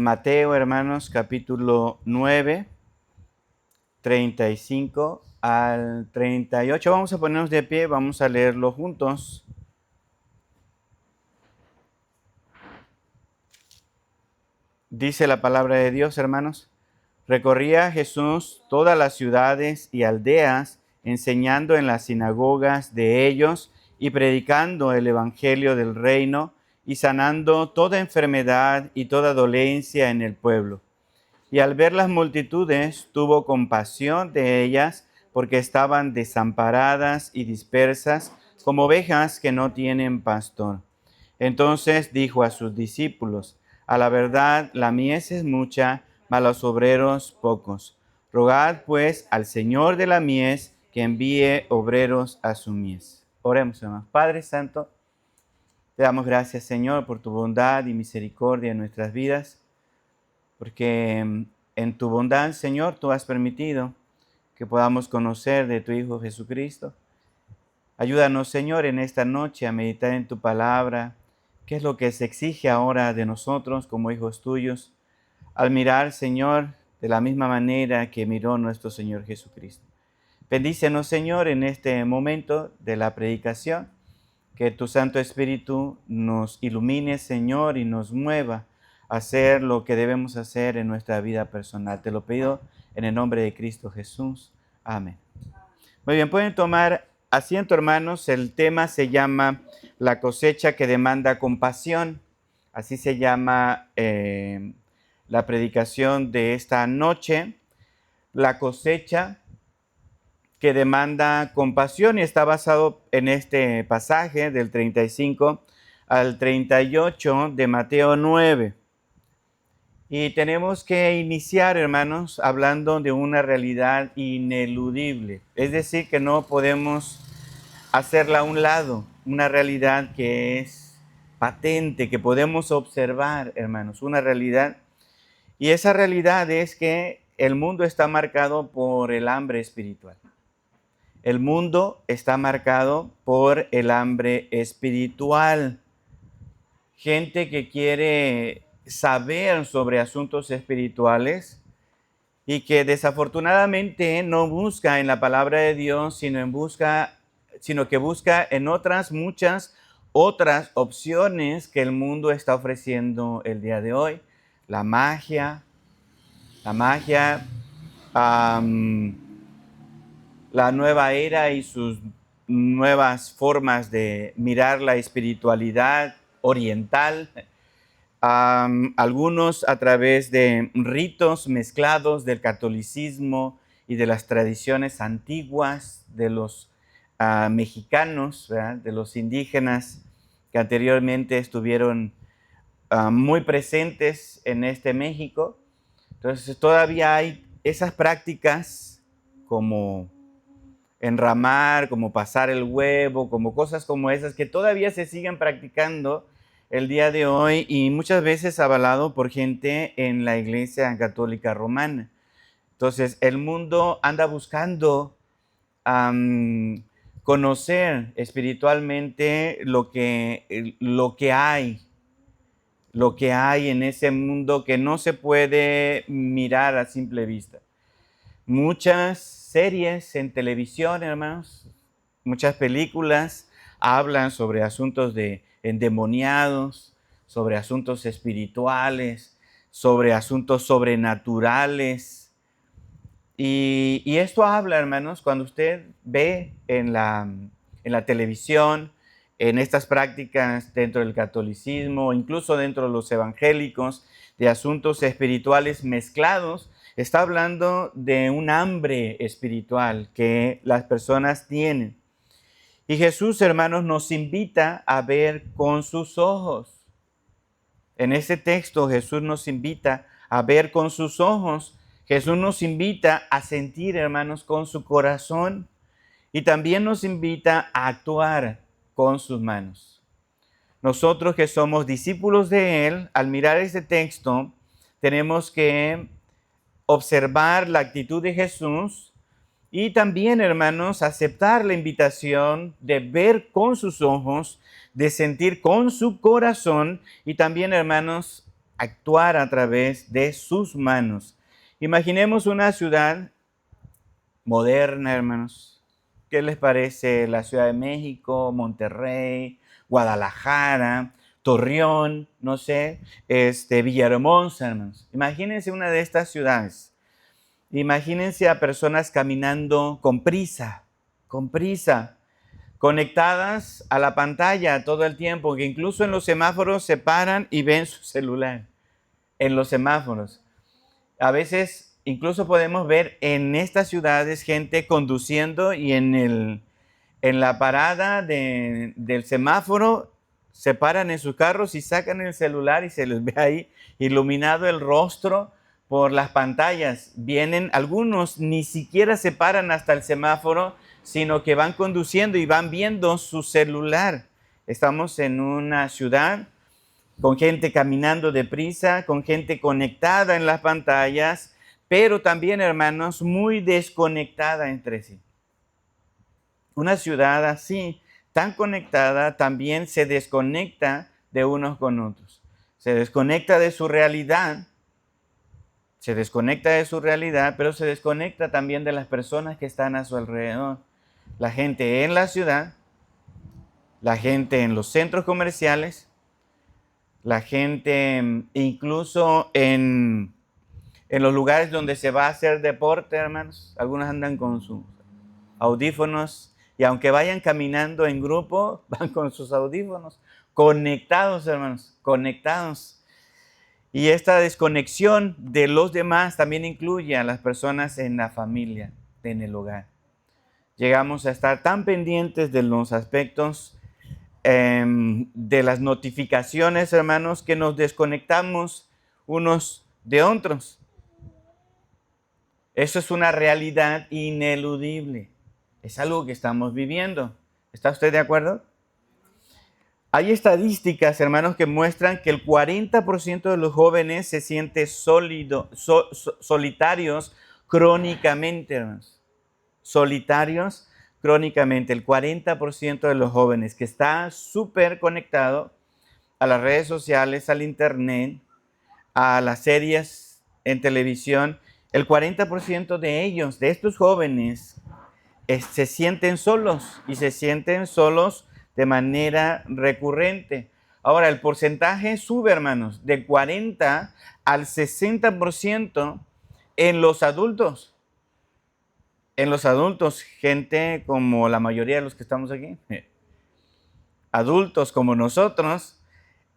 Mateo, hermanos, capítulo 9, 35 al 38. Vamos a ponernos de pie, vamos a leerlo juntos. Dice la palabra de Dios, hermanos. Recorría Jesús todas las ciudades y aldeas, enseñando en las sinagogas de ellos y predicando el evangelio del reino y sanando toda enfermedad y toda dolencia en el pueblo. Y al ver las multitudes, tuvo compasión de ellas, porque estaban desamparadas y dispersas, como ovejas que no tienen pastor. Entonces dijo a sus discípulos: a la verdad, la mies es mucha, mas los obreros pocos. Rogad pues al Señor de la mies que envíe obreros a su mies. Oremos, hermanos. Padre Santo, te damos gracias, Señor, por tu bondad y misericordia en nuestras vidas, porque en tu bondad, Señor, tú has permitido que podamos conocer de tu Hijo Jesucristo. Ayúdanos, Señor, en esta noche a meditar en tu palabra, qué es lo que se exige ahora de nosotros como hijos tuyos, al mirar, Señor, de la misma manera que miró nuestro Señor Jesucristo. Bendícenos, Señor, en este momento de la predicación, que tu Santo Espíritu nos ilumine, Señor, y nos mueva a hacer lo que debemos hacer en nuestra vida personal. Te lo pido en el nombre de Cristo Jesús. Amén. Muy bien, pueden tomar asiento, hermanos. El tema se llama La cosecha que demanda compasión. Así se llama la predicación de esta noche. La cosecha que demanda compasión, y está basado en este pasaje del 35 al 38 de Mateo 9. Y tenemos que iniciar, hermanos, hablando de una realidad ineludible. Es decir, que no podemos hacerla a un lado. Una realidad que es patente, que podemos observar, hermanos. Una realidad. Y esa realidad es que el mundo está marcado por el hambre espiritual. El mundo está marcado por el hambre espiritual. Gente que quiere saber sobre asuntos espirituales y que desafortunadamente no busca en la palabra de Dios, sino que busca en muchas otras opciones que el mundo está ofreciendo el día de hoy. La magia, la nueva era y sus nuevas formas de mirar la espiritualidad oriental, algunos a través de ritos mezclados del catolicismo y de las tradiciones antiguas de los mexicanos, ¿verdad?, de los indígenas que anteriormente estuvieron muy presentes en este México. Entonces todavía hay esas prácticas como enramar, como pasar el huevo, como cosas como esas que todavía se siguen practicando el día de hoy y muchas veces avalado por gente en la Iglesia Católica Romana. Entonces, el mundo anda buscando conocer espiritualmente lo que hay en ese mundo que no se puede mirar a simple vista. Muchas series en televisión, hermanos, muchas películas hablan sobre asuntos de endemoniados, sobre asuntos espirituales, sobre asuntos sobrenaturales. Y esto habla, hermanos, cuando usted ve en la televisión, en estas prácticas dentro del catolicismo, incluso dentro de los evangélicos, de asuntos espirituales mezclados, está hablando de un hambre espiritual que las personas tienen. Y Jesús, hermanos, nos invita a ver con sus ojos. En este texto Jesús nos invita a ver con sus ojos. Jesús nos invita a sentir, hermanos, con su corazón. Y también nos invita a actuar con sus manos. Nosotros que somos discípulos de Él, al mirar este texto, tenemos que observar la actitud de Jesús y también, hermanos, aceptar la invitación de ver con sus ojos, de sentir con su corazón y también, hermanos, actuar a través de sus manos. Imaginemos una ciudad moderna, hermanos. ¿Qué les parece la Ciudad de México, Monterrey, Guadalajara, Torreón, no sé, Villahermosa, hermanos? Imagínense una de estas ciudades. Imagínense a personas caminando con prisa, conectadas a la pantalla todo el tiempo, que incluso en los semáforos se paran y ven su celular. En los semáforos. A veces incluso podemos ver en estas ciudades gente conduciendo y en la parada del semáforo se paran en sus carros y sacan el celular y se les ve ahí iluminado el rostro por las pantallas. Vienen, algunos ni siquiera se paran hasta el semáforo, sino que van conduciendo y van viendo su celular. Estamos en una ciudad con gente caminando deprisa, con gente conectada en las pantallas, pero también, hermanos, muy desconectada entre sí. Una ciudad así, tan conectada, también se desconecta de unos con otros. Se desconecta de su realidad, pero se desconecta también de las personas que están a su alrededor. La gente en la ciudad, la gente en los centros comerciales, la gente incluso en los lugares donde se va a hacer deporte, hermanos. Algunos andan con sus audífonos y aunque vayan caminando en grupo, van con sus audífonos, conectados, hermanos, conectados. Y esta desconexión de los demás también incluye a las personas en la familia, en el hogar. Llegamos a estar tan pendientes de los aspectos de las notificaciones, hermanos, que nos desconectamos unos de otros. Eso es una realidad ineludible. Es algo que estamos viviendo. ¿Está usted de acuerdo? Hay estadísticas, hermanos, que muestran que el 40% de los jóvenes se sienten solitarios crónicamente, hermanos. Solitarios crónicamente. El 40% de los jóvenes que está súper conectado a las redes sociales, al internet, a las series en televisión, el 40% de ellos, de estos jóvenes, se sienten solos y se sienten solos de manera recurrente. Ahora, el porcentaje sube, hermanos, del 40 al 60% en los adultos. En los adultos, gente como la mayoría de los que estamos aquí, adultos como nosotros,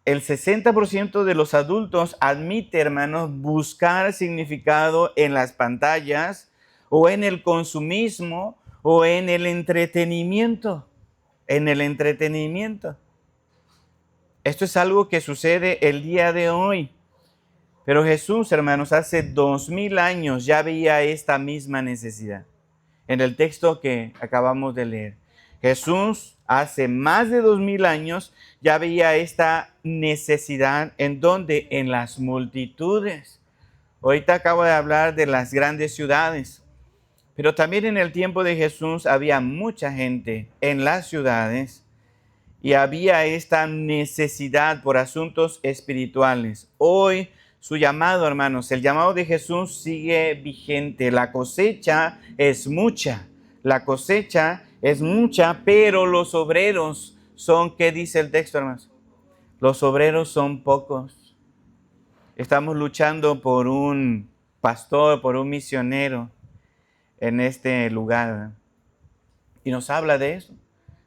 el 60% de los adultos admite, hermanos, buscar significado en las pantallas o en el consumismo o en el entretenimiento. En el entretenimiento. Esto es algo que sucede el día de hoy. Pero Jesús, hermanos, hace 2000 años ya veía esta misma necesidad. En el texto que acabamos de leer, Jesús hace más de 2000 años ya veía esta necesidad. ¿En dónde? En las multitudes. Ahorita acabo de hablar de las grandes ciudades, pero también en el tiempo de Jesús había mucha gente en las ciudades y había esta necesidad por asuntos espirituales. Hoy su llamado, hermanos, el llamado de Jesús sigue vigente. La cosecha es mucha. La cosecha es mucha, pero los obreros son, ¿qué dice el texto, hermanos? Los obreros son pocos. Estamos luchando por un pastor, por un misionero en este lugar. Y nos habla de eso.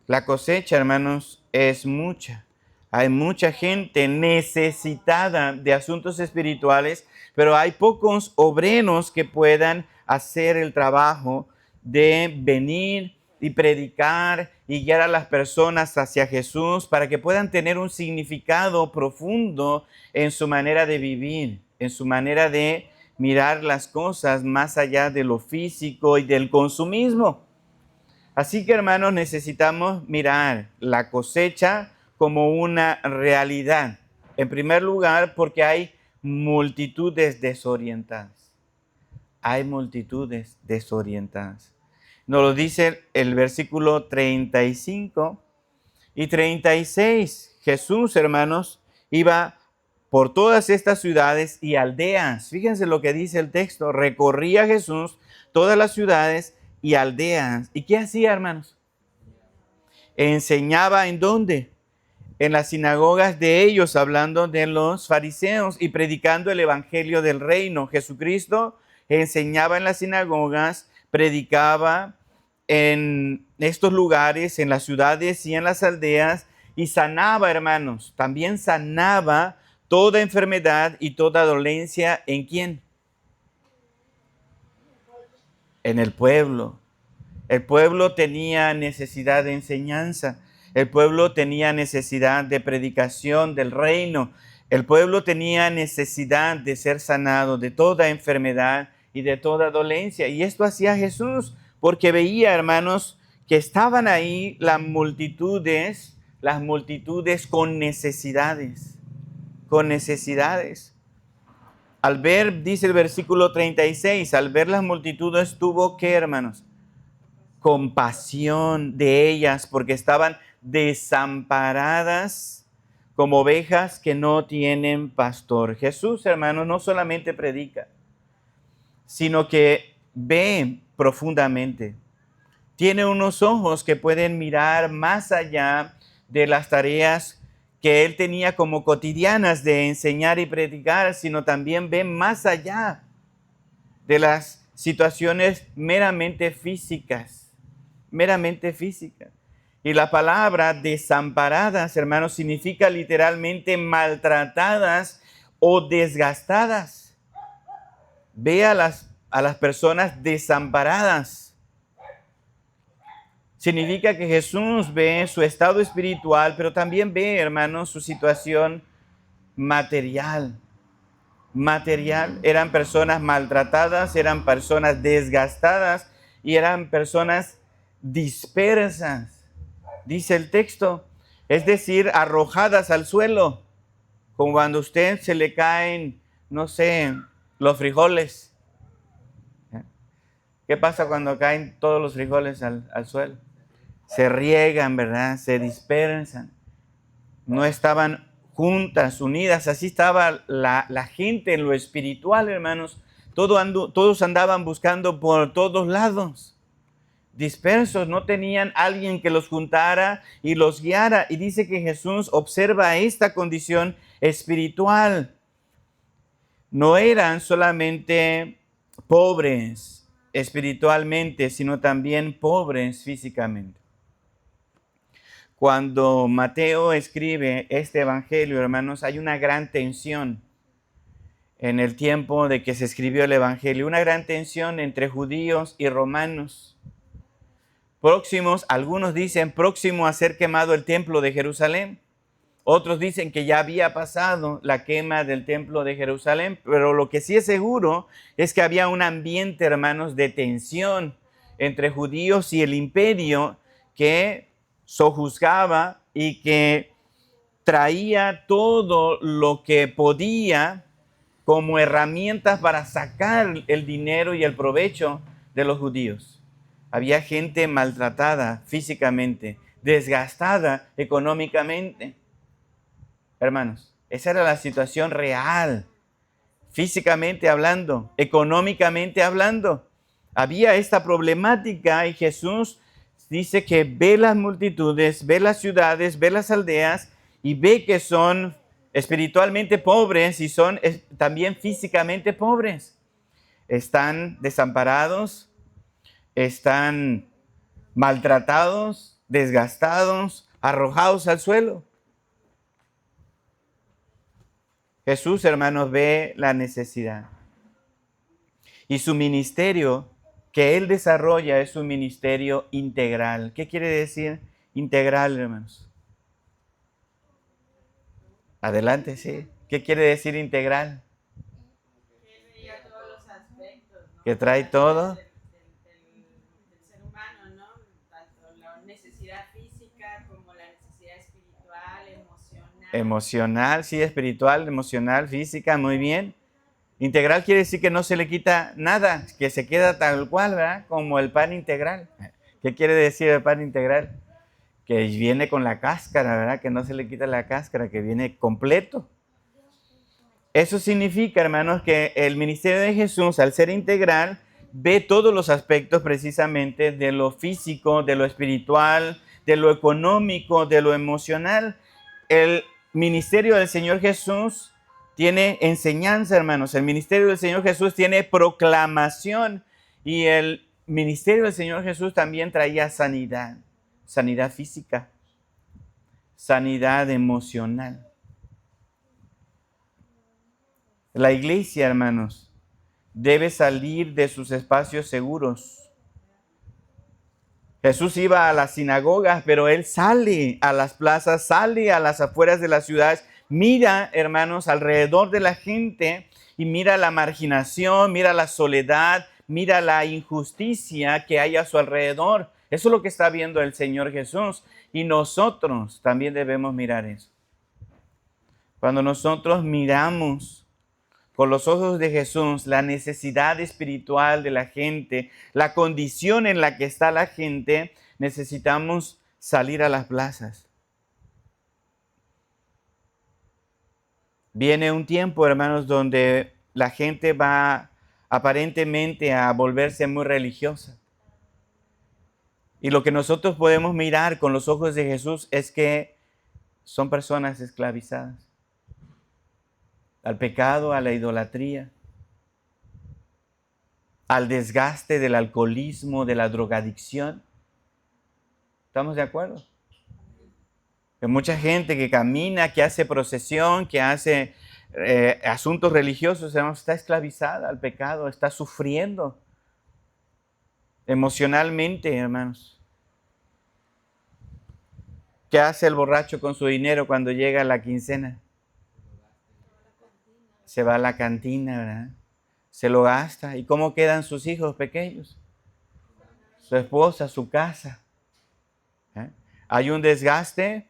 La cosecha, hermanos, es mucha. Hay mucha gente necesitada de asuntos espirituales, pero hay pocos obreros que puedan hacer el trabajo de venir y predicar y guiar a las personas hacia Jesús para que puedan tener un significado profundo en su manera de vivir, en su manera de mirar las cosas más allá de lo físico y del consumismo. Así que, hermanos, necesitamos mirar la cosecha como una realidad. En primer lugar, porque hay multitudes desorientadas. Hay multitudes desorientadas. Nos lo dice el versículo 35 y 36. Jesús, hermanos, iba por todas estas ciudades y aldeas. Fíjense lo que dice el texto. Recorría Jesús todas las ciudades y aldeas. ¿Y qué hacía, hermanos? Enseñaba ¿en dónde? En las sinagogas de ellos, hablando de los fariseos y predicando el evangelio del reino. Jesucristo enseñaba en las sinagogas, predicaba en estos lugares, en las ciudades y en las aldeas, y sanaba, hermanos. También sanaba toda enfermedad y toda dolencia. ¿En quién? En el pueblo. El pueblo tenía necesidad de enseñanza. El pueblo tenía necesidad de predicación del reino. El pueblo tenía necesidad de ser sanado de toda enfermedad y de toda dolencia. Y esto hacía Jesús porque veía, hermanos, que estaban ahí las multitudes con necesidades, con necesidades. Al ver, dice el versículo 36, al ver las multitudes tuvo que, hermanos, compasión de ellas porque estaban desamparadas como ovejas que no tienen pastor. Jesús, hermanos, no solamente predica, sino que ve profundamente. Tiene unos ojos que pueden mirar más allá de las tareas que él tenía como cotidianas de enseñar y predicar, sino también ve más allá de las situaciones meramente físicas. Y la palabra desamparadas, hermanos, significa literalmente maltratadas o desgastadas. Ve a las personas desamparadas. Significa que Jesús ve su estado espiritual, pero también ve, hermanos, su situación material. Eran personas maltratadas, eran personas desgastadas y eran personas dispersas, dice el texto, es decir, arrojadas al suelo, como cuando a usted se le caen, no sé, los frijoles. ¿Qué pasa cuando caen todos los frijoles al suelo? Se riegan, ¿verdad? Se dispersan. No estaban juntas, unidas. Así estaba la gente en lo espiritual, hermanos. Todos andaban buscando por todos lados. Dispersos, no tenían alguien que los juntara y los guiara. Y dice que Jesús observa esta condición espiritual. No eran solamente pobres espiritualmente, sino también pobres físicamente. Cuando Mateo escribe este evangelio, hermanos, hay una gran tensión en el tiempo de que se escribió el evangelio, una gran tensión entre judíos y romanos. Próximos, algunos dicen próximo a ser quemado el templo de Jerusalén. Otros dicen que ya había pasado la quema del templo de Jerusalén, pero lo que sí es seguro es que había un ambiente, hermanos, de tensión entre judíos y el imperio que sojuzgaba y que traía todo lo que podía como herramientas para sacar el dinero y el provecho de los judíos. Había gente maltratada físicamente, desgastada económicamente. Hermanos, esa era la situación real, físicamente hablando, económicamente hablando. Había esta problemática y Jesús dice que ve las multitudes, ve las ciudades, ve las aldeas y ve que son espiritualmente pobres y son también físicamente pobres. Están desamparados, están maltratados, desgastados, arrojados al suelo. Jesús, hermanos, ve la necesidad. Y su ministerio que Él desarrolla es un ministerio integral. ¿Qué quiere decir integral, hermanos? Adelante, sí. ¿Qué quiere decir integral? Que trae todo. Del ser humano, ¿no? Tanto la necesidad física como la necesidad espiritual, emocional. Emocional, sí, espiritual, emocional, física, muy bien. Integral quiere decir que no se le quita nada, que se queda tal cual, ¿verdad? Como el pan integral. ¿Qué quiere decir el pan integral? Que viene con la cáscara, ¿verdad? Que no se le quita la cáscara, que viene completo. Eso significa, hermanos, que el ministerio de Jesús, al ser integral, ve todos los aspectos precisamente de lo físico, de lo espiritual, de lo económico, de lo emocional. El ministerio del Señor Jesús tiene enseñanza, hermanos. El ministerio del Señor Jesús tiene proclamación. Y el ministerio del Señor Jesús también traía sanidad. Sanidad física, sanidad emocional. La iglesia, hermanos, debe salir de sus espacios seguros. Jesús iba a las sinagogas, pero Él sale a las plazas, sale a las afueras de las ciudades, mira, hermanos, alrededor de la gente y mira la marginación, mira la soledad, mira la injusticia que hay a su alrededor. Eso es lo que está viendo el Señor Jesús y nosotros también debemos mirar eso. Cuando nosotros miramos con los ojos de Jesús la necesidad espiritual de la gente, la condición en la que está la gente, necesitamos salir a las plazas. Viene un tiempo, hermanos, donde la gente va aparentemente a volverse muy religiosa. Y lo que nosotros podemos mirar con los ojos de Jesús es que son personas esclavizadas al pecado, a la idolatría, al desgaste del alcoholismo, de la drogadicción. ¿Estamos de acuerdo? Hay mucha gente que camina, que hace procesión, que hace asuntos religiosos, hermanos, está esclavizada al pecado, está sufriendo emocionalmente, hermanos. ¿Qué hace el borracho con su dinero cuando llega la quincena? Se va a la cantina, ¿verdad? Se lo gasta. ¿Y cómo quedan sus hijos pequeños? Su esposa, su casa. ¿Eh? Hay un desgaste,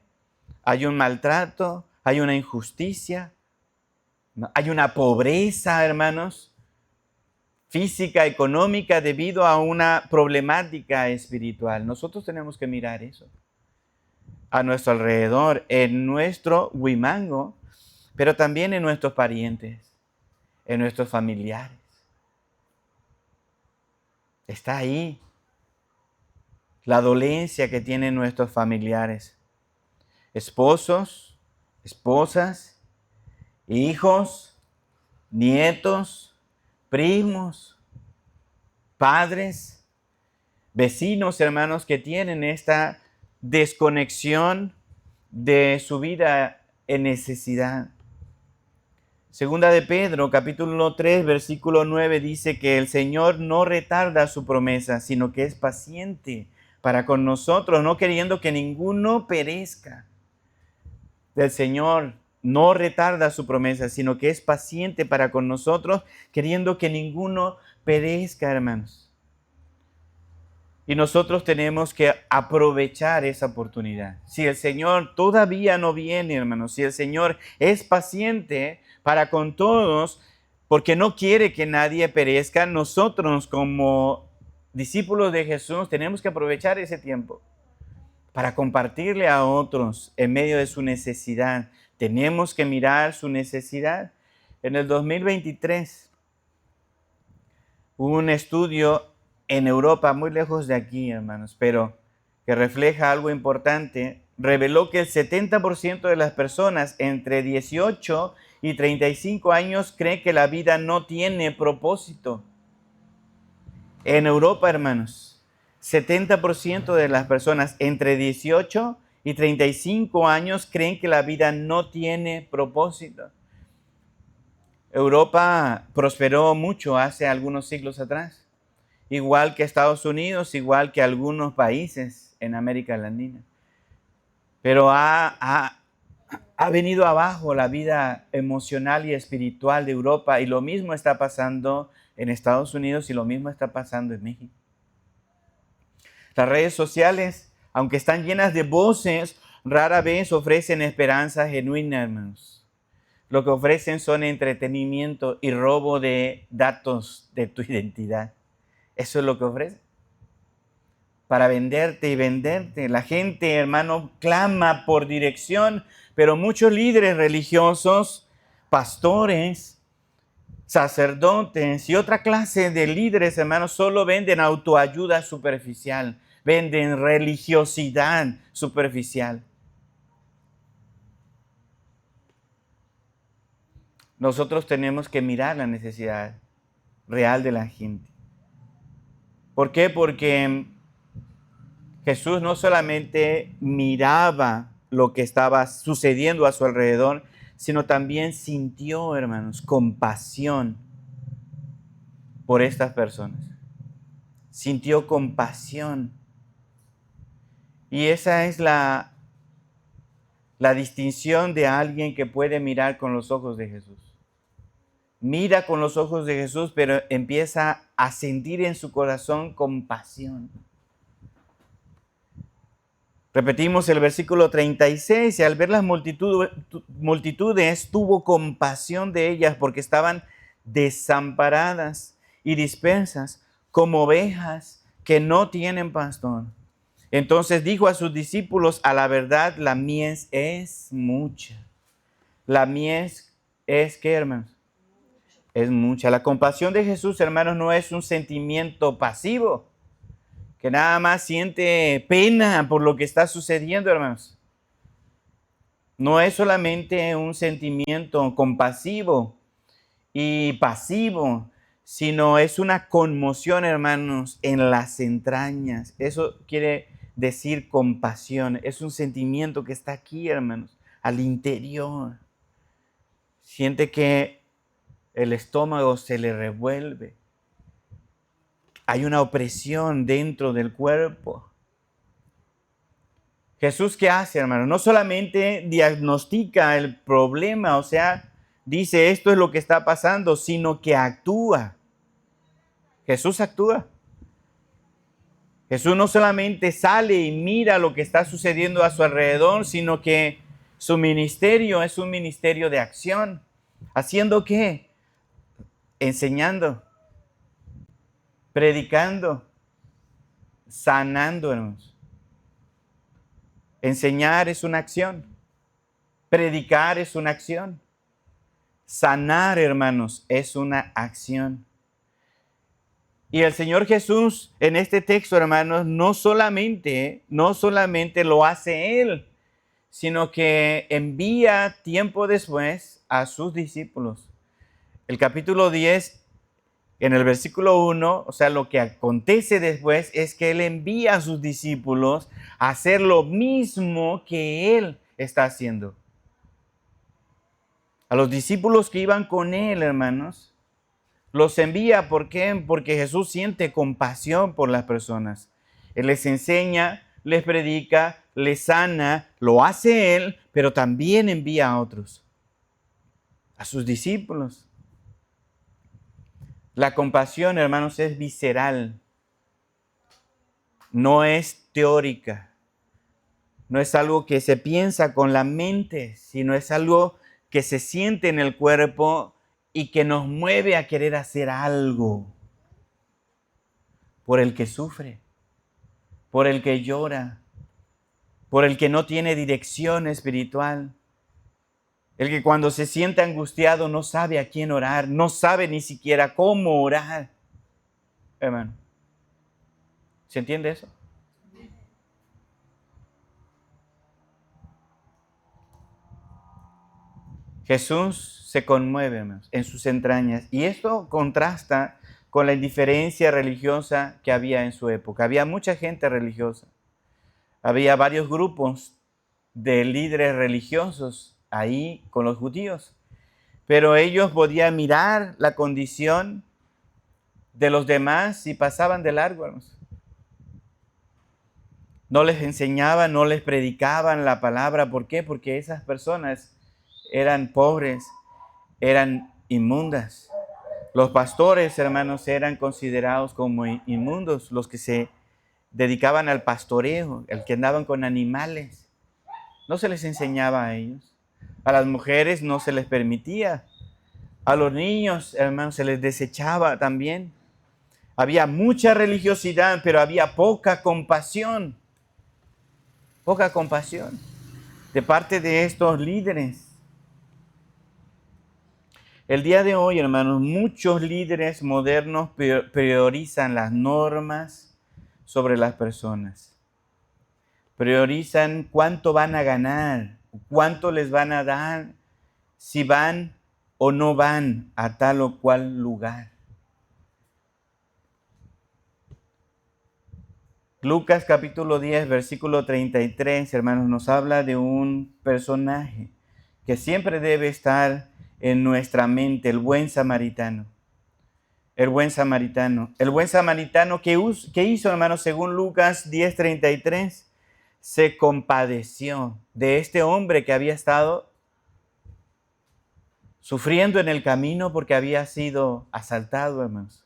hay un maltrato, hay una injusticia, ¿no? Hay una pobreza, hermanos, física, económica, debido a una problemática espiritual. Nosotros tenemos que mirar eso a nuestro alrededor, en nuestro Huimango, pero también en nuestros parientes, en nuestros familiares. Está ahí la dolencia que tienen nuestros familiares. Esposos, esposas, hijos, nietos, primos, padres, vecinos, hermanos, que tienen esta desconexión de su vida en necesidad. Segunda de Pedro, capítulo 3, versículo 9, dice que el Señor no retarda su promesa, sino que es paciente para con nosotros, no queriendo que ninguno perezca. El Señor no retarda su promesa, sino que es paciente para con nosotros, queriendo que ninguno perezca, hermanos. Y nosotros tenemos que aprovechar esa oportunidad. Si el Señor todavía no viene, hermanos, si el Señor es paciente para con todos, porque no quiere que nadie perezca, nosotros como discípulos de Jesús tenemos que aprovechar ese tiempo para compartirle a otros en medio de su necesidad. Tenemos que mirar su necesidad. En el 2023 hubo un estudio en Europa, muy lejos de aquí, hermanos, pero que refleja algo importante. Reveló que el 70% de las personas entre 18 y 35 años cree que la vida no tiene propósito. En Europa, hermanos, 70% de las personas entre 18 y 35 años creen que la vida no tiene propósito. Europa prosperó mucho hace algunos siglos atrás, igual que Estados Unidos, igual que algunos países en América Latina. Pero ha venido abajo la vida emocional y espiritual de Europa, y lo mismo está pasando en Estados Unidos y lo mismo está pasando en México. Las redes sociales, aunque están llenas de voces, rara vez ofrecen esperanza genuina, hermanos. Lo que ofrecen son entretenimiento y robo de datos de tu identidad. Eso es lo que ofrecen. Para venderte y venderte. La gente, hermano, clama por dirección, pero muchos líderes religiosos pastores, sacerdotes y otra clase de líderes, hermanos, solo venden autoayuda superficial, venden religiosidad superficial. Nosotros tenemos que mirar la necesidad real de la gente. ¿Por qué? Porque Jesús no solamente miraba lo que estaba sucediendo a su alrededor, sino también sintió, hermanos, compasión por estas personas. Sintió compasión. Y esa es la distinción de alguien que puede mirar con los ojos de Jesús. Mira con los ojos de Jesús, pero empieza a sentir en su corazón compasión. Repetimos el versículo 36, y al ver las multitudes tuvo compasión de ellas porque estaban desamparadas y dispersas como ovejas que no tienen pastor. Entonces dijo a sus discípulos: a la verdad, la mies es mucha. La mies es, ¿qué, hermanos? Es mucha. La compasión de Jesús, hermanos, no es un sentimiento pasivo, que nada más siente pena por lo que está sucediendo, hermanos. No es solamente un sentimiento compasivo y pasivo, sino es una conmoción, hermanos, en las entrañas. Eso quiere decir compasión. Es un sentimiento que está aquí, hermanos, al interior. Siente que el estómago se le revuelve. Hay una opresión dentro del cuerpo. Jesús, ¿qué hace, hermano? No solamente diagnostica el problema, o sea, dice esto es lo que está pasando, sino que actúa. Jesús actúa. Jesús no solamente sale y mira lo que está sucediendo a su alrededor, sino que su ministerio es un ministerio de acción. ¿Haciendo qué? Enseñando, predicando, sanando, hermanos. Enseñar es una acción. Predicar es una acción. Sanar, hermanos, es una acción. Y el Señor Jesús en este texto, hermanos, no solamente lo hace Él, sino que envía tiempo después a sus discípulos. El capítulo 10, en el versículo 1, o sea, lo que acontece después es que Él envía a sus discípulos a hacer lo mismo que Él está haciendo. A los discípulos que iban con Él, hermanos, los envía. ¿Por qué? Porque Jesús siente compasión por las personas. Él les enseña, les predica, les sana, lo hace Él, pero también envía a otros, a sus discípulos. La compasión, hermanos, es visceral, no es teórica, no es algo que se piensa con la mente, sino es algo que se siente en el cuerpo y que nos mueve a querer hacer algo por el que sufre, por el que llora, por el que no tiene dirección espiritual, el que cuando se siente angustiado no sabe a quién orar, no sabe ni siquiera cómo orar. Hermano, ¿se entiende eso? Jesús se conmueve, hermanos, en sus entrañas, y esto contrasta con la indiferencia religiosa que había en su época. Había mucha gente religiosa. Había varios grupos de líderes religiosos ahí con los judíos, pero ellos podían mirar la condición de los demás y pasaban de largo, hermanos. No les enseñaban, no les predicaban la palabra. ¿Por qué? Porque esas personas eran pobres, eran inmundas. Los pastores, hermanos, eran considerados como inmundos, los que se dedicaban al pastoreo, el que andaban con animales. No se les enseñaba a ellos. A las mujeres no se les permitía. A los niños, hermanos, se les desechaba también. Había mucha religiosidad, pero había poca compasión. Poca compasión de parte de estos líderes. El día de hoy, hermanos, muchos líderes modernos priorizan las normas sobre las personas. Priorizan cuánto van a ganar, cuánto les van a dar, si van o no van a tal o cual lugar. Lucas capítulo 10, versículo 33, hermanos, nos habla de un personaje que siempre debe estar en nuestra mente, el buen samaritano. El buen samaritano. El buen samaritano que hizo, hermanos, según Lucas 10, 33, se compadeció de este hombre que había estado sufriendo en el camino porque había sido asaltado, hermanos.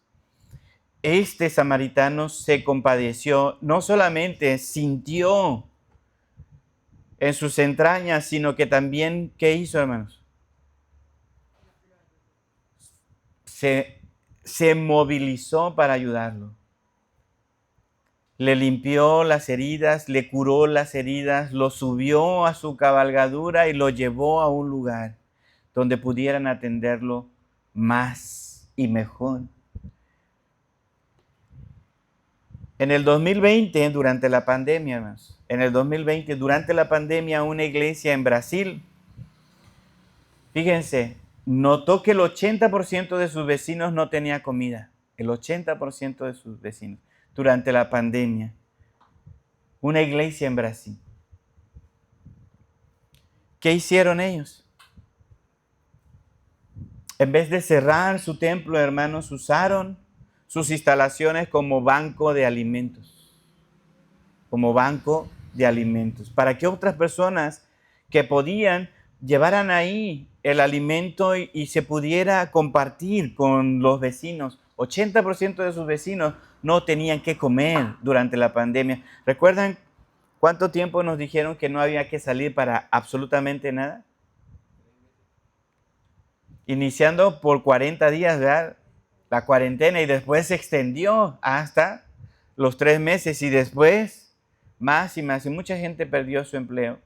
Este samaritano se compadeció, no solamente sintió en sus entrañas, sino que también, ¿qué hizo, hermanos? Se movilizó para ayudarlo. Le limpió las heridas, le curó las heridas, lo subió a su cabalgadura y lo llevó a un lugar donde pudieran atenderlo más y mejor. En el 2020, durante la pandemia, hermanos, durante la pandemia, una iglesia en Brasil, fíjense, notó que el 80% de sus vecinos no tenía comida. El 80% de sus vecinos durante la pandemia. Una iglesia en Brasil. ¿Qué hicieron ellos? En vez de cerrar su templo, hermanos, usaron sus instalaciones como banco de alimentos. Como banco de alimentos. Para que otras personas que podían llevaran ahí el alimento y se pudiera compartir con los vecinos. 80% de sus vecinos no tenían que comer durante la pandemia. ¿Recuerdan cuánto tiempo nos dijeron que no había que salir para absolutamente nada? Iniciando por 40 días, ¿verdad? La cuarentena, y después se extendió hasta los 3 meses y después más y más. Y mucha gente perdió su empleo.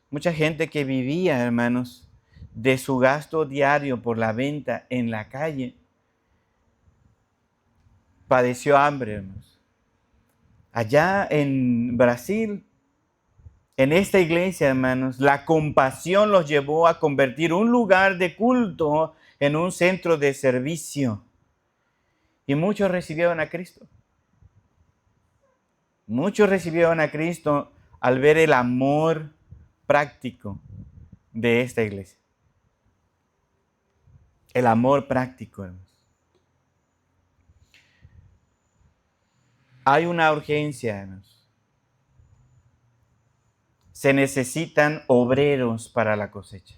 Mucha gente que vivía, hermanos, de su gasto diario por la venta en la calle, padeció hambre, hermanos. Allá en Brasil, en esta iglesia, hermanos, la compasión los llevó a convertir un lugar de culto en un centro de servicio. Y muchos recibieron a Cristo. Muchos recibieron a Cristo al ver el amor práctico de esta iglesia. El amor práctico, hermanos. Hay una urgencia, hermanos. Se necesitan obreros para la cosecha.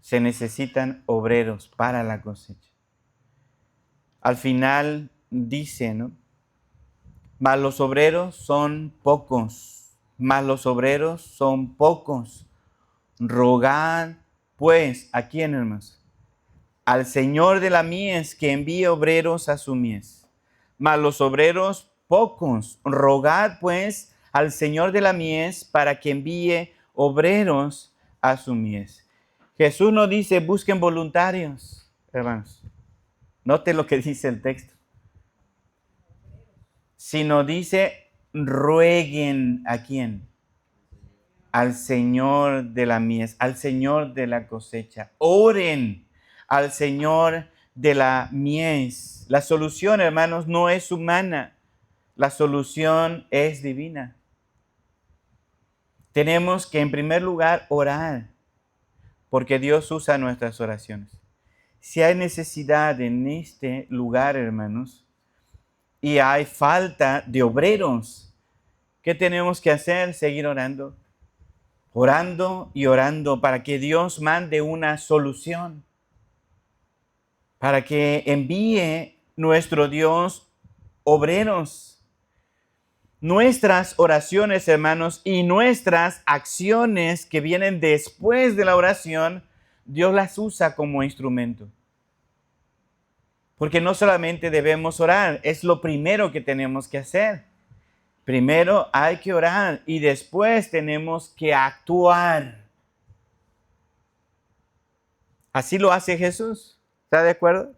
Se necesitan obreros para la cosecha. Al final dice, ¿no? Mas los obreros son pocos. Mas los obreros son pocos. Rogad, pues, ¿a quién, hermanos? Al Señor de la mies que envíe obreros a su mies. Mas los obreros pocos. Rogad, pues, al Señor de la mies para que envíe obreros a su mies. Jesús no dice busquen voluntarios, hermanos. Note lo que dice el texto. Sino dice rueguen, ¿a quién? Al Señor de la mies, al Señor de la cosecha. Oren al Señor de la mies. La solución, hermanos, no es humana. La solución es divina. Tenemos que, en primer lugar, orar, porque Dios usa nuestras oraciones. Si hay necesidad en este lugar, hermanos, y hay falta de obreros, ¿qué tenemos que hacer? Seguir orando. Orando y orando para que Dios mande una solución. Para que envíe nuestro Dios obreros. Nuestras oraciones, hermanos, y nuestras acciones que vienen después de la oración, Dios las usa como instrumento. Porque no solamente debemos orar, es lo primero que tenemos que hacer. Primero hay que orar y después tenemos que actuar. Así lo hace Jesús. ¿Está de acuerdo?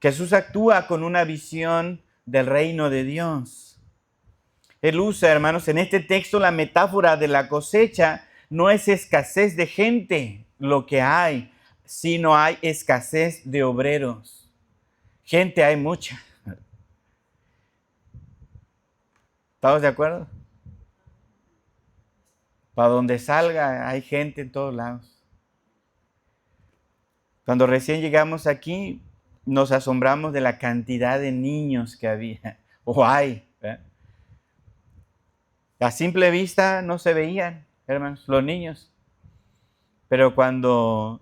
Jesús actúa con una visión del reino de Dios. Él usa, hermanos, en este texto la metáfora de la cosecha. No es escasez de gente lo que hay, sino hay escasez de obreros. Gente hay mucha. ¿Estamos de acuerdo? Para donde salga hay gente en todos lados. Cuando recién llegamos aquí, nos asombramos de la cantidad de niños que había, o hay. A simple vista no se veían, hermanos, los niños. Pero cuando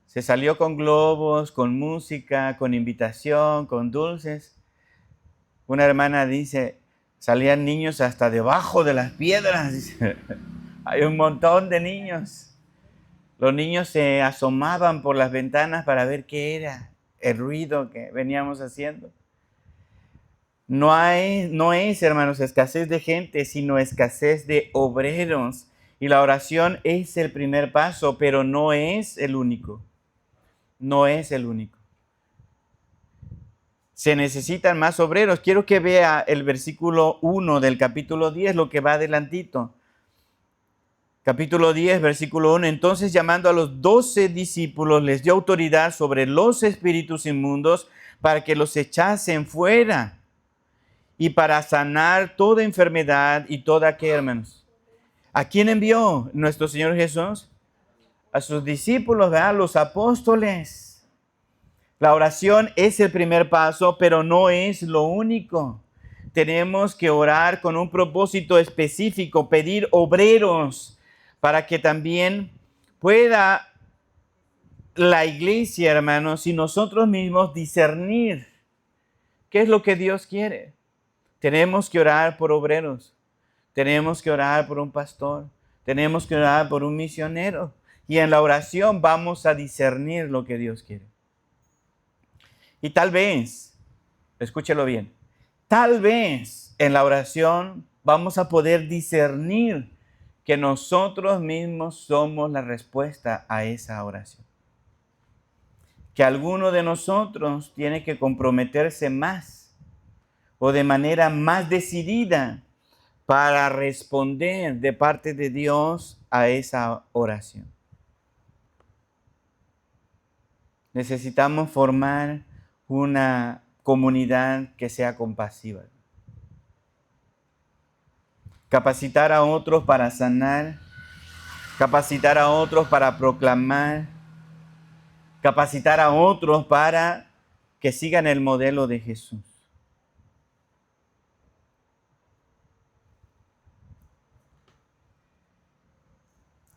se salió con globos, con música, con invitación, con dulces, una hermana dice, salían niños hasta debajo de las piedras. Dice, hay un montón de niños. Los niños se asomaban por las ventanas para ver qué era el ruido que veníamos haciendo. No es, hermanos, escasez de gente, sino escasez de obreros. Y la oración es el primer paso, pero no es el único. No es el único. Se necesitan más obreros. Quiero que vea el versículo 1 del capítulo 10, lo que va adelantito. Capítulo 10, versículo 1. Entonces, llamando a los 12 discípulos, les dio autoridad sobre los espíritus inmundos para que los echasen fuera y para sanar toda enfermedad y toda, ¿qué, hermanos? ¿A quién envió nuestro Señor Jesús? A sus discípulos, ¿verdad? Los apóstoles. La oración es el primer paso, pero no es lo único. Tenemos que orar con un propósito específico, pedir obreros para que también pueda la iglesia, hermanos, y nosotros mismos discernir qué es lo que Dios quiere. Tenemos que orar por obreros, tenemos que orar por un pastor, tenemos que orar por un misionero. Y en la oración vamos a discernir lo que Dios quiere. Y tal vez, escúchelo bien, tal vez en la oración vamos a poder discernir que nosotros mismos somos la respuesta a esa oración. Que alguno de nosotros tiene que comprometerse más o de manera más decidida para responder de parte de Dios a esa oración. Necesitamos formar una comunidad que sea compasiva. Capacitar a otros para sanar, capacitar a otros para proclamar, capacitar a otros para que sigan el modelo de Jesús.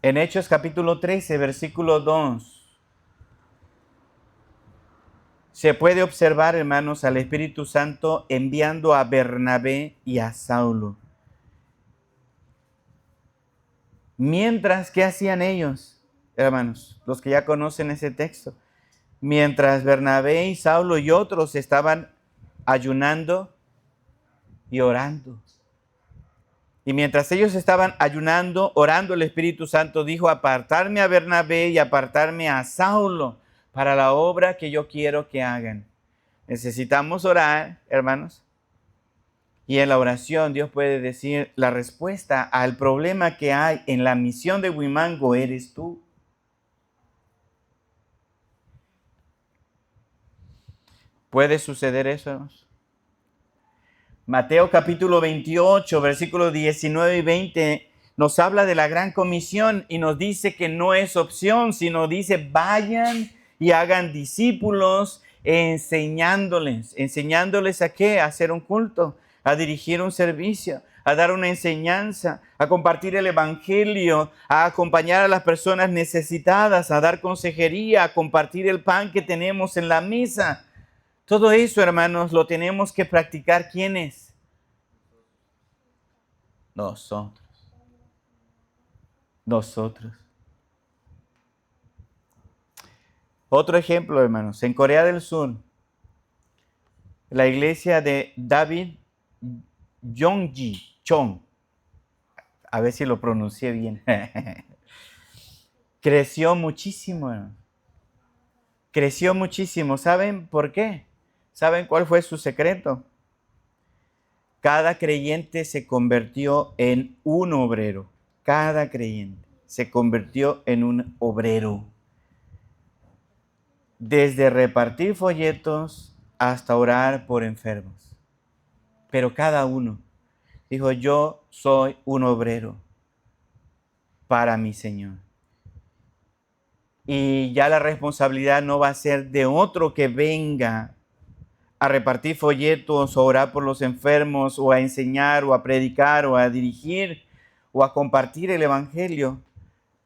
En Hechos capítulo 13, versículo 2, se puede observar, hermanos, al Espíritu Santo enviando a Bernabé y a Saulo. Mientras, ¿qué hacían ellos, hermanos? Los que ya conocen ese texto. Mientras Bernabé y Saulo y otros estaban ayunando y orando. Y mientras ellos estaban ayunando, orando, el Espíritu Santo dijo, apartarme a Bernabé y apartarme a Saulo para la obra que yo quiero que hagan. Necesitamos orar, hermanos. Y en la oración Dios puede decir, la respuesta al problema que hay en la misión de Huimango eres tú. ¿Puede suceder eso, hermanos? Mateo capítulo 28, versículos 19 y 20, nos habla de la gran comisión y nos dice que no es opción, sino dice, vayan y hagan discípulos enseñándoles. ¿Enseñándoles a qué? A hacer un culto, a dirigir un servicio, a dar una enseñanza, a compartir el evangelio, a acompañar a las personas necesitadas, a dar consejería, a compartir el pan que tenemos en la mesa. Todo eso, hermanos, lo tenemos que practicar. ¿Quiénes? Nosotros. Nosotros. Otro ejemplo, hermanos. En Corea del Sur, la iglesia de David Yonggi Chong, a ver si lo pronuncié bien, creció muchísimo, hermanos. creció muchísimo. ¿Saben por qué? ¿Saben cuál fue su secreto? Cada creyente se convirtió en un obrero. Cada creyente se convirtió en un obrero. Desde repartir folletos hasta orar por enfermos. Pero cada uno dijo, yo soy un obrero para mi Señor. Y ya la responsabilidad no va a ser de otro que venga a repartir folletos o orar por los enfermos o a enseñar o a predicar o a dirigir o a compartir el evangelio.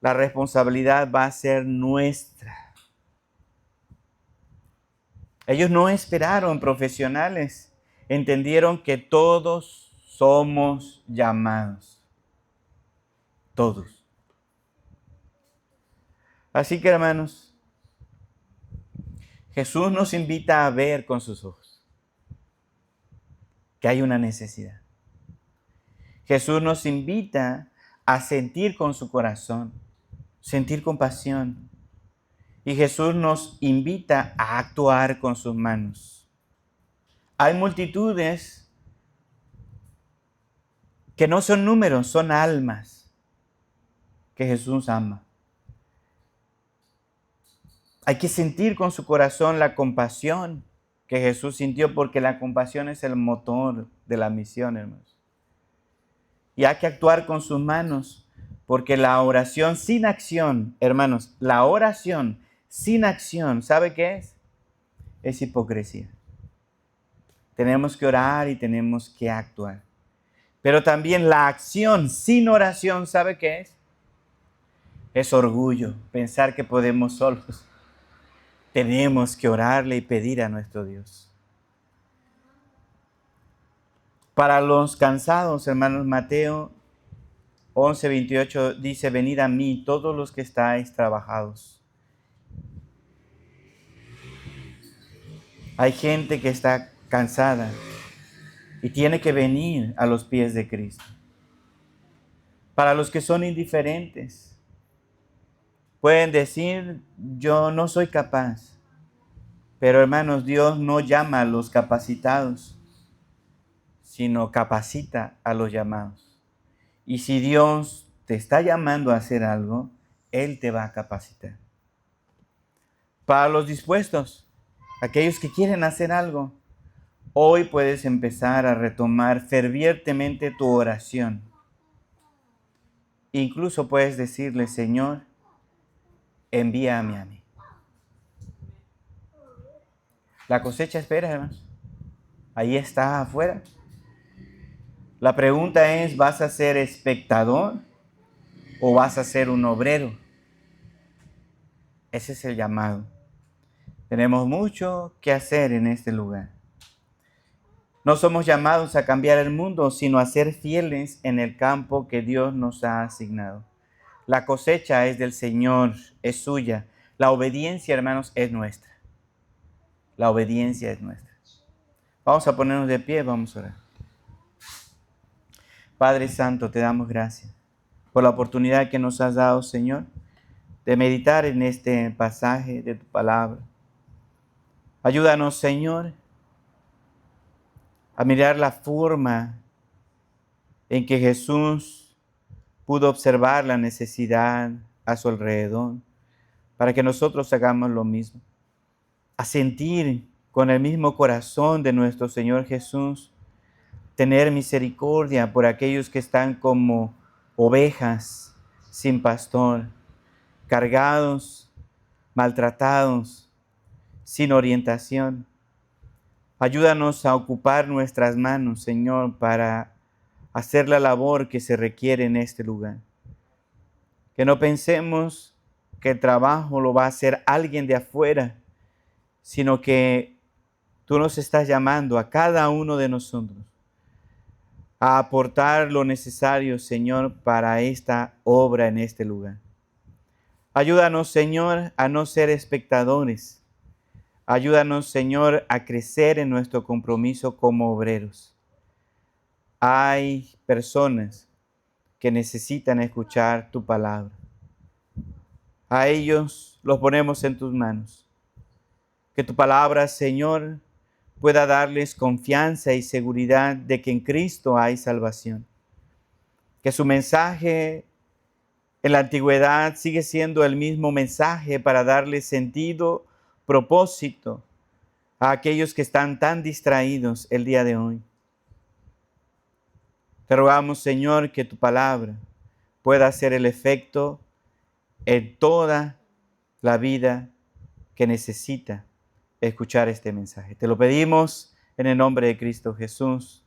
La responsabilidad va a ser nuestra. Ellos no esperaron profesionales, entendieron que todos somos llamados. Todos. Así que, hermanos, Jesús nos invita a ver con sus ojos que hay una necesidad. Jesús nos invita a sentir con su corazón, sentir compasión. Y Jesús nos invita a actuar con sus manos. Hay multitudes que no son números, son almas que Jesús ama. Hay que sentir con su corazón la compasión que Jesús sintió, porque la compasión es el motor de la misión, hermanos. Y hay que actuar con sus manos, porque la oración sin acción, hermanos, la oración sin acción, ¿sabe qué es? Es hipocresía. Tenemos que orar y tenemos que actuar. Pero también la acción sin oración, ¿sabe qué es? Es orgullo, pensar que podemos solos. Tenemos que orarle y pedir a nuestro Dios. Para los cansados, hermanos, Mateo 11:28 dice, venid a mí todos los que estáis trabajados. Hay gente que está cansada y tiene que venir a los pies de Cristo. Para los que son indiferentes, pueden decir, yo no soy capaz. Pero hermanos, Dios no llama a los capacitados, sino capacita a los llamados. Y si Dios te está llamando a hacer algo, Él te va a capacitar. Para los dispuestos, aquellos que quieren hacer algo, hoy puedes empezar a retomar fervientemente tu oración. Incluso puedes decirle, Señor, envíame a mí. La cosecha espera, hermanos. Ahí está afuera. La pregunta es, ¿vas a ser espectador o vas a ser un obrero? Ese es el llamado. Tenemos mucho que hacer en este lugar. No somos llamados a cambiar el mundo, sino a ser fieles en el campo que Dios nos ha asignado. La cosecha es del Señor, es suya. La obediencia, hermanos, es nuestra. La obediencia es nuestra. Vamos a ponernos de pie, vamos a orar. Padre Santo, te damos gracias por la oportunidad que nos has dado, Señor, de meditar en este pasaje de tu palabra. Ayúdanos, Señor, a mirar la forma en que Jesús pudo observar la necesidad a su alrededor, para que nosotros hagamos lo mismo. A sentir con el mismo corazón de nuestro Señor Jesús, tener misericordia por aquellos que están como ovejas sin pastor, cargados, maltratados, sin orientación. Ayúdanos a ocupar nuestras manos, Señor, para hacer la labor que se requiere en este lugar. Que no pensemos que el trabajo lo va a hacer alguien de afuera, sino que tú nos estás llamando a cada uno de nosotros a aportar lo necesario, Señor, para esta obra en este lugar. Ayúdanos, Señor, a no ser espectadores. Ayúdanos, Señor, a crecer en nuestro compromiso como obreros. Hay personas que necesitan escuchar tu palabra. A ellos los ponemos en tus manos. Que tu palabra, Señor, pueda darles confianza y seguridad de que en Cristo hay salvación. Que su mensaje en la antigüedad sigue siendo el mismo mensaje para darle sentido, propósito a aquellos que están tan distraídos el día de hoy. Te rogamos, Señor, que tu palabra pueda hacer el efecto en toda la vida que necesita escuchar este mensaje. Te lo pedimos en el nombre de Cristo Jesús.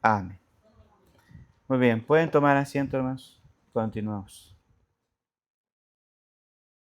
Amén. Muy bien, pueden tomar asiento, hermanos. Continuamos.